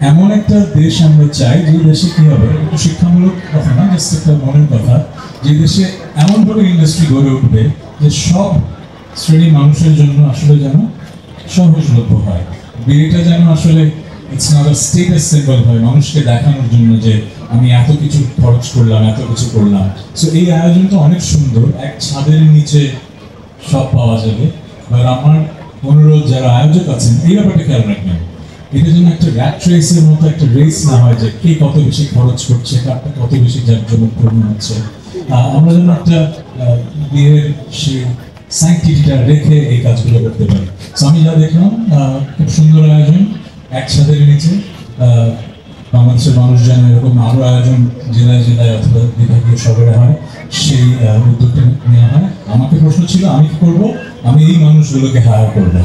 এমন একটা দেশ আমরা চাই যে দেশে কি হবে, একটু শিক্ষামূলক কথা না, জাস্ট একটা মনের কথা, যে দেশে এমনভাবে ইন্ডাস্ট্রি গড়ে উঠবে যে সব শ্রেণীর মানুষের জন্য আসলে যেন সহজলভ্য হয়। বিয়েটা যেন আসলে it's not a status symbol হয়, মানুষকে দেখানোর জন্য যে আমি এত কিছু খরচ করলাম, এত কিছু করলাম। সো এই আয়োজনটা অনেক সুন্দর, এক ছাদের নিচে সব পাওয়া যাবে। আর আমার অনুরোধ যারা আয়োজক আছেন এই ব্যাপারটা খেয়াল রাখবেন, এটা যেন একটা র্যাট রেসের মতো একটা রেস না হয় যে কে কত বেশি খরচ করছে, কারটা কত বেশি জাঁকজমকপূর্ণ হচ্ছে। আমরা যেন একটা বিয়ের সেই সাইন্টিফিকটা রেখে এই কাজগুলো করতে পারি। আমি যা দেখলাম খুব সুন্দর আয়োজন, একসাথে নিচে বাংলাদেশের মানুষ যেন এরকম আরো আয়োজন জেলায় জেলায় অথবা বিভাগীয় শহরে হয়, সেই উদ্যোগটা নেওয়া হয়। আমাকে প্রশ্ন ছিল আমি কি করবো, আমি এই মানুষগুলোকে হায়ার করবো,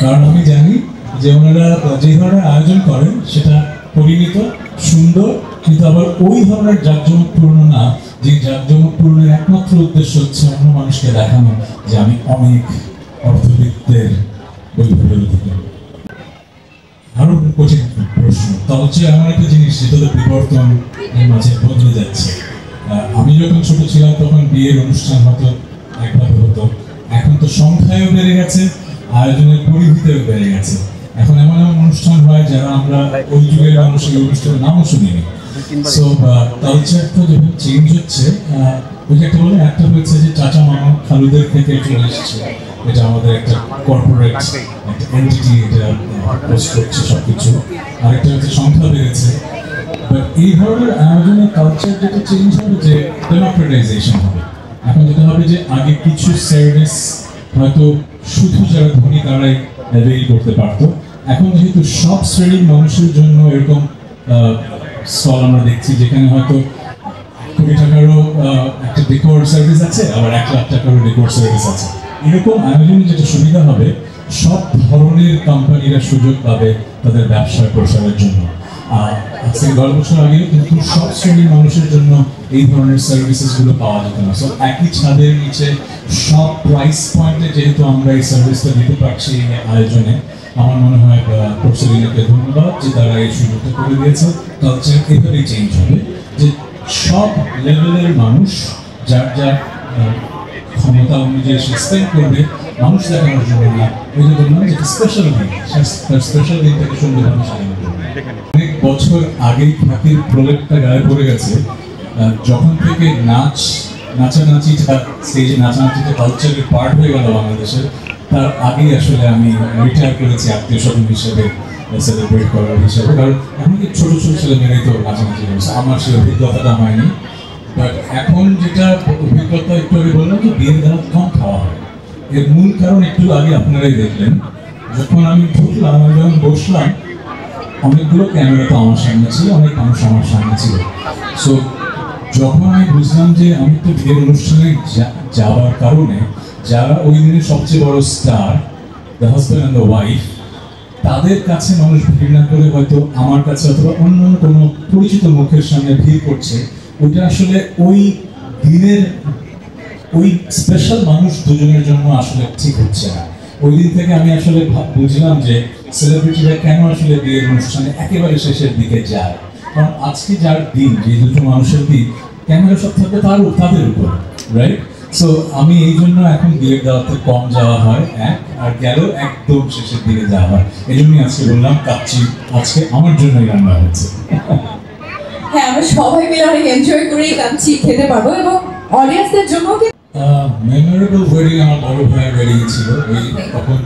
কারণ আমি জানি যে ওনারা যে ধরনের আয়োজন করেন সেটা পরিমিত সুন্দর, কিন্তু আবার ওই ধরনের জাঁকজমকপূর্ণ না, যে জাঁকজমকপূর্ণের একমাত্র উদ্দেশ্য হচ্ছে অন্য মানুষকে দেখানো যে আমি অনেক অর্থবিত্তের বৈভবের অধিকারী। আরো কঠিন প্রশ্ন তা হচ্ছে এমন একটা জিনিস যেটা তো বিবর্তন মাঝে বদলে যাচ্ছে। আমি যখন ছোট ছিলাম তখন বিয়ের অনুষ্ঠান হতো একভাবে হতো, এখন তো সংখ্যায়ও বেড়ে গেছে, আয়োজনের পরিধিতেও বেড়ে গেছে। এখন এমন এমন অনুষ্ঠান হয় যারা আমরা ওই যুগের মানুষ এই অনুষ্ঠানের নামও শুনিনি। সো কালচার তো যখন চেঞ্জ হচ্ছে, ওই যে একটা বলে একটা হয়েছে যে চাচা মামা খালুদের থেকে চলে এসেছে, এটা আমাদের একটা কর্পোরেট একটা এন্টিটি, এটা পোস্ট করছে সবকিছু। আরেকটা হচ্ছে সংখ্যা বেড়েছে। বাট এই ধরনের আয়োজনের কালচার যেটা চেঞ্জ হবে যে ডেমোক্রেটাইজেশন হবে। এখন যেটা হবে যে আগে কিছু সার্ভিস হয়তো শুধু যারা ধনী তারাই অ্যাভেইল করতে পারতো, এখন যেহেতু সব শ্রেণীর মানুষের জন্য এরকম স্টল আমরা দেখছি যেখানে হয়তো কোটি টাকারও একটা ডেকোর সার্ভিস আছে, আবার 1 লাখ টাকারও ডেকোর সার্ভিস আছে। এরকম আয়োজনে যেটা সুবিধা হবে, সব ধরনের কোম্পানিরা সুযোগ পাবে তাদের ব্যবসার প্রসারের জন্য। আজকে 10 বছর আগে কিন্তু সব শ্রেণীর মানুষের জন্য এই ধরনের সার্ভিসেসগুলো পাওয়া যেত না। সো একই ছাদের নিচে সব প্রাইস পয়েন্টে যেহেতু আমরা এই সার্ভিসটা দিতে পারছি এই আয়োজনে, আমার মনে হয় প্রফেসরকে ধন্যবাদ যে তারা এই সুযোগটা করে দিয়েছে। কালচার এভাবেই চেঞ্জ হবে যে সব লেভেলের মানুষ যার যার ক্ষমতা অনুযায়ী সে স্পেন্ড করবে, মানুষ দেখানোর জন্য না। ওই যে বললাম যে স্পেশাল দিন, স্পেশাল দিনটাকে সুন্দরভাবে সাজানো করবে। অনেক বছর আগেই খ্যাতির প্রলেপটা গায়ে পড়ে গেছে, যখন থেকে নাচানাচিটা স্টেজে নাচানাচিটা কালচারের পার্ট হয়ে গেল বাংলাদেশের, তার আগেই আসলে আমি রিটায়ার করেছি আত্মীয় স্বজন হিসেবে সেলিব্রেট করার হিসেবে। কারণ এমনকি ছোট ছোট ছেলে মেয়েরাই তো নাচানাচি করেছে, আমার সেই অভিজ্ঞতাটা হয়নি। বাট এখন যেটা অভিজ্ঞতা একটু আগে বললাম যে বিয়ের দাওয়াত কম খাওয়া হয়, এর মূল কারণ একটু আগে আপনারাই দেখলেন। যখন আমি ঢুকলাম, আমি যখন বসলাম, অনেকগুলো ক্যামেরা তো আমার সামনে ছিল, অনেক মানুষ আমার সামনে ছিল। সো যখন আমি বুঝলাম যে আমি তো বিয়ের অনুষ্ঠানে যাওয়ার কারণে যারা ওই দিনের সবচেয়ে বড় star, the husband and the wife, তাদের কাছে মানুষ ভিড় না করে হয়তো আমার কাছে অথবা অন্য কোনো পরিচিত মুখের সামনে ভিড় করছে, ওইটা আসলে ওই দিনের ওই স্পেশাল মানুষ দুজনের জন্য আসলে ঠিক হচ্ছে না। ওই দিন থেকে আমি আসলে বুঝলাম যে সেলিব্রিটিরা কেন আসলে বিয়ের অনুষ্ঠানে একেবারে শেষের দিকে যায়। কারণ আজকে যার দিন, যে দুটো মানুষের দিন, ক্যামেরা সব থাকবে তাদের উপর, রাইট? সো আমি এই জন্য এখন বিয়ের দাওয়াতে কম যাওয়া হয়, আর গেলেও একদম শেষের দিকে যাওয়া হয়। এই জন্যই আজকে বললাম কাচ্চি আজকে আমার জন্যই রান্না হচ্ছে। হ্যাঁ, আমরা সবাই মিলে অনেক এনজয় করেই কাচ্চি খেতে পারবো এবং অডিয়েন্সদের জন্য মেমোরেবল ওয়েডিং আমার বড় ভাইয়ের ওয়েডিং ছিল। ওই তখন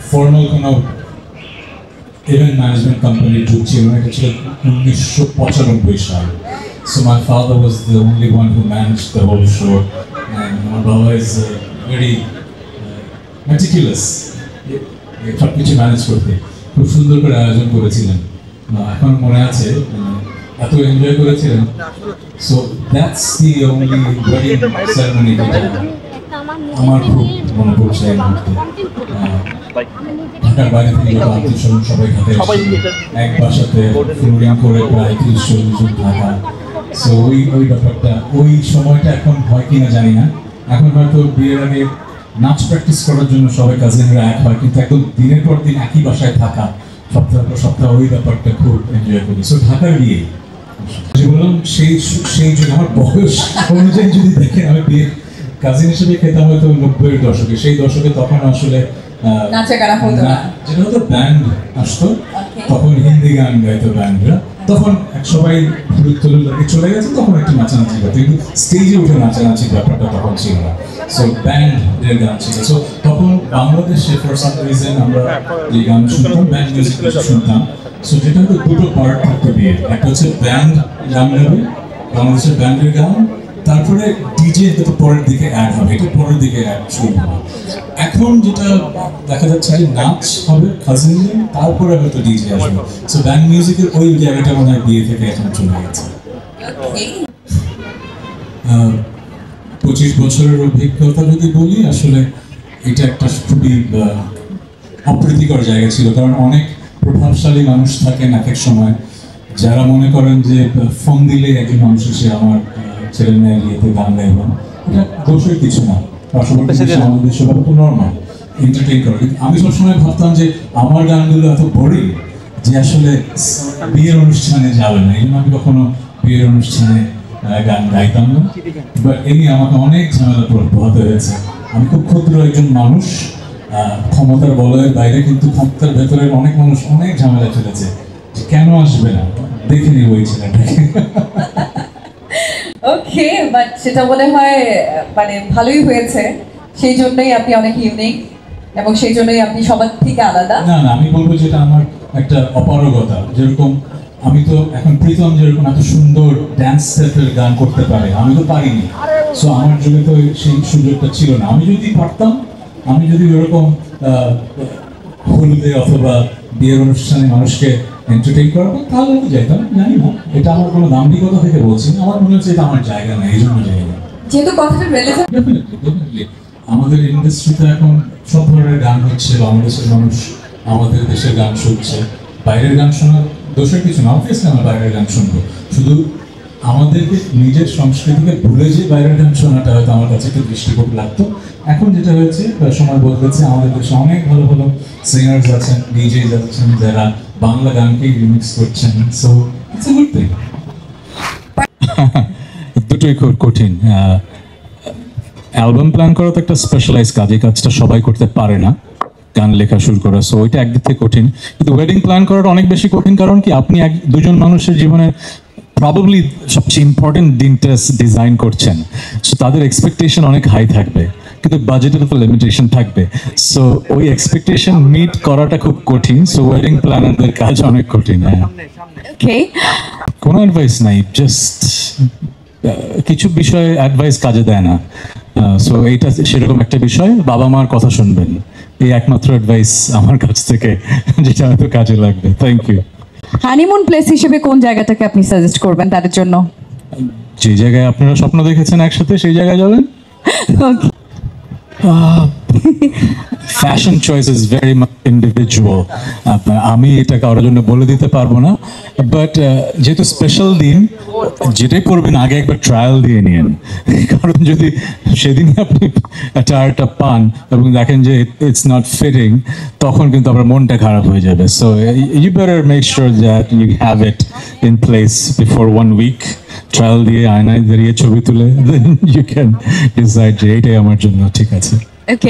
ফর্মাল কোনো ইভেন্ট ম্যানেজমেন্ট কোম্পানি ঢুকছিল, এটা ছিল 1995 সাল। So my father was the only one who managed the whole show, and my Baba is very meticulous. সব কিছু ম্যানেজ করতে খুব সুন্দর করে আয়োজন করেছিলেন, এখন মনে আছে, এত এনজয় করেছিলেন। So that's the only wedding ceremony যেটা আমার খুব মনে পড়ছে এই মুহূর্তে। ঢাকার বাইরে থেকে যত আত্মীয় স্বজন সবাই ঢাকায় এক বাসাতে ফ্লোরিং করে প্রায় 30-40 জন থাকা। সো ওই ব্যাপারটা, ওই সময়টা এখন হয় কিনা জানি না। এখন হয়তো বিয়ের আগে নাচ প্র্যাকটিস করার জন্য সবাই কাজিনরা এক হয়, কিন্তু একদম দিনের পর দিন একই বাসায় থাকা সপ্তাহ পর সপ্তাহ ওই ব্যাপারটা খুব এনজয় করি। সো ঢাকার বিয়ে বললাম সেই সেই যুগে আমার বয়স অনুযায়ী যদি দেখেন, আমি বিয়ের কাজিন হিসেবে খেতাম হয়তো 90-এর দশকে। সেই দশকে তখন আসলে নাচা গানা হতো না, যেটা হতো ব্যান্ড আসতো, তখন হিন্দি গান গাইতো ব্যান্ডরা, তখন সবাই হলুদ টলুদ লাগে চলে গেছে, তখন একটু নাচানাচি করতো, কিন্তু স্টেজে উঠে নাচানাচির ব্যাপারটা তখন ছিল না। সো ব্যান্ডের গান ছিল। সো তখন বাংলাদেশে ফর সাম রিজন আমরা যে গান শুনতাম, ব্যান্ড মিউজিক শুনতাম। সো যেটা হতো দুটো পার্ট থাকতো বিয়ের, একটা হচ্ছে ব্যান্ড গান গাবে, বাংলাদেশের ব্যান্ডের গান, তারপরে ডিজে তো পরের দিকে অ্যাড হবে, এটা পরের দিকে অ্যাড শুরু হবে। এখন যেটা দেখা যাচ্ছে যে নাচ হবে কাজিনদের, তারপরে হয়তো ডিজে আসবে। সো ব্যান্ড মিউজিকের ওই জায়গাটা মনে হয় বিয়ে থেকে এখন চলে গেছে। 25 বছরের অভিজ্ঞতা যদি বলি, আসলে এটা একটা খুবই অপ্রীতিকর জায়গা ছিল, কারণ অনেক প্রভাবশালী মানুষ থাকেন এক এক সময়, যারা মনে করেন যে ফোন দিলে একজন মানুষ এসে আমার ছেলে মেয়ের বিয়েতে গান গাইবেন, এটা দোষের কিছু না, পার্শ্ববর্তী আমাদের সবার তো নর্মাল এন্টারটেইন করা। কিন্তু আমি সবসময় ভাবতাম যে আমার গানগুলো এত বোরিং যে আসলে বিয়ের অনুষ্ঠানে যাবে না, এই জন্য আমি কখনো বিয়ের অনুষ্ঠানে গান গাইতাম না। বাট এই নিয়ে আমাকে অনেক ঝামেলা পোহাতে হয়েছে। আমি খুব ক্ষুদ্র একজন মানুষ, ক্ষমতার বলয়ের বাইরে, কিন্তু ক্ষমতার ভেতরের অনেক মানুষ অনেক ঝামেলা চলেছে যে কেন আসবে না, দেখে নিব এই ছেলেটাকে। ওকে, বাট সেটা মনে হয় মানে ভালোই হয়েছে, সেই জন্যই আপনি অনেক ইউনিক এবং সেই জন্যই আপনি সবার থেকে আলাদা। না না, আমি বলবো যেটা আমার একটা অপারগতা। যেরকম আমি তো এখন প্রীতম যেরকম এত সুন্দর ড্যান্স স্টেপের গান করতে পারে, আমি তো পারিনি। সো আমার যুগে তো সেই সুযোগটা ছিল না। আমি যদি পারতাম, আমি যদি ওরকম হলুদে অথবা বিয়ের অনুষ্ঠানে মানুষকে এন্টারটেইন করাবো, তাহলে আমি যাইতাম। জানি না, এটা আমার কোনো দাম্ভিকতা থেকে বলছি না, আমার মনে হচ্ছে এটা আমার জায়গা না, এই জন্য জায়গা না। যেহেতু কথাটা রিলেভেন্ট, ডেফিনেটলি আমাদের ইন্ডাস্ট্রিতে এখন সব ধরনের গান হচ্ছে, বাংলাদেশের মানুষ আমাদের দেশের গান শুনছে। বাইরের গান শোনার দোষের কিছু না, অবভিয়াসলি আমরা বাইরের গান শুনবো, শুধু আমাদেরকে নিজের সংস্কৃতিকে ভুলে যে বাইরের গান শোনাটা হয়তো আমার কাছে একটু দৃষ্টিকোণ লাগতো। এখন যেটা হয়েছে, সময় বদলেছে, আমাদের দেশে অনেক ভালো ভালো সিঙ্গার্স আছেন, ডিজেস আছেন, যারা বাংলা গানকেই রিমিক্স করছেন। So it's a good thing. দুটোই খুব কঠিন। অ্যালবাম প্ল্যান করা তো একটা স্পেশালাইজ কাজ, এই কাজটা সবাই করতে পারে না, গান লেখা শুরু করা। সো ওইটা একদিক থেকে কঠিন, কিন্তু ওয়েডিং প্ল্যান করাটা অনেক বেশি কঠিন। কারণ কি, আপনি দুজন মানুষের জীবনে প্রবাবলি সবচেয়ে ইম্পর্টেন্ট দিনটা ডিজাইন করছেন, সো তাদের এক্সপেকটেশন অনেক হাই থাকবে, কিন্তু বাজেটের তো লিমিটেশন থাকবে। সো ওই এক্সপেকটেশন মিট করাটা খুব কঠিন। সো ওয়েডিং প্ল্যানারদের কাজ অনেক কঠিন। হ্যাঁ, ওকে, কোনো অ্যাডভাইস নাই, জাস্ট কিছু বিষয়ে অ্যাডভাইস কাজে দেয় না। সো এইটা সেরকম একটা বিষয়, বাবা মার কথা শুনবেন, এই একমাত্র অ্যাডভাইস আমার কাছ থেকে, যেটা হয়তো কাজে লাগবে। Thank you. হানিমুন প্লেস হিসেবে কোন জায়গাটাকে আপনি সাজেস্ট করবেন তাদের জন্য? যে জায়গায় আপনারা স্বপ্ন দেখেছেন একসাথে, সেই জায়গায় যাবেন। Fashion choice is very much individual, আমি এটা কারোর জন্য বলে দিতে পারবো না। বাট যেহেতু স্পেশাল দিন, যেটাই করবেন আগে একবার ট্রায়াল দিয়ে নিন, কারণ যদি সেদিনই আপনি টায়ারটা পান এবং দেখেন যে ইটস নট ফিটিং, তখন কিন্তু আপনার মনটা খারাপ হয়ে যাবে। So you better make sure that you have it in place before 1 week। Trial দিয়ে আয়নায় দাঁড়িয়ে ছবি তুলে দেন ইউ ক্যান ডিসাইড যে এইটাই আমার জন্য ঠিক আছে। ওকে।